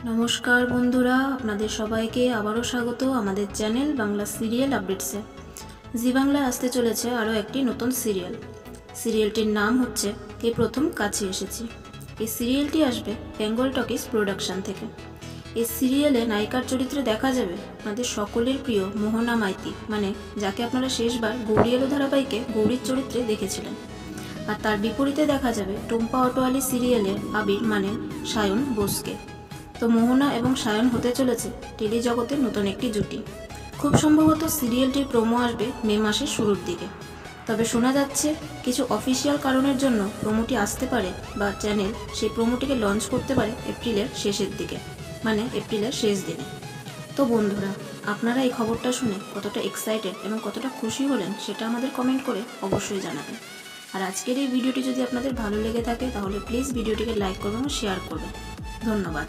নমস্কার বন্ধুরা, আপনাদের সবাইকে আবারও স্বাগত আমাদের চ্যানেল বাংলা সিরিয়াল আপডেটসে। জি বাংলায় আসতে চলেছে আরও একটি নতুন সিরিয়ালটির নাম হচ্ছে কে প্রথম কাছে এসেছি। এই সিরিয়ালটি আসবে বেঙ্গল টকিজ প্রোডাকশন থেকে। এই সিরিয়ালে নায়িকার চরিত্রে দেখা যাবে আপনাদের সকলের প্রিয় মোহনা মাইতি, মানে যাকে আপনারা শেষবার গৌরী এলো ধারাবাহিকে গৌরীর চরিত্রে দেখেছিলেন। আর তার বিপরীতে দেখা যাবে টুম্পা অটোয়ালি সিরিয়ালে আবির মানে সায়ন বোসকে। তো মোহনা এবং সায়ন হতে চলেছে টেলি জগতের নতুন একটি জুটি। খুব সম্ভবত সিরিয়ালটির প্রোমো আসবে মে মাসের শুরুর দিকে। তবে শোনা যাচ্ছে কিছু অফিসিয়াল কারণের জন্য প্রোমোটি আসতে পারে বা চ্যানেল সেই প্রোমোটিকে লঞ্চ করতে পারে এপ্রিলের শেষের দিকে, মানে এপ্রিলের শেষ দিনে। তো বন্ধুরা, আপনারা এই খবরটা শুনে কতটা এক্সাইটেড এবং কতটা খুশি হলেন সেটা আমাদের কমেন্ট করে অবশ্যই জানাবেন। আর আজকের এই ভিডিওটি যদি আপনাদের ভালো লেগে থাকে তাহলে প্লিজ ভিডিওটিকে লাইক করবেন ও শেয়ার করবেন। ধন্যবাদ।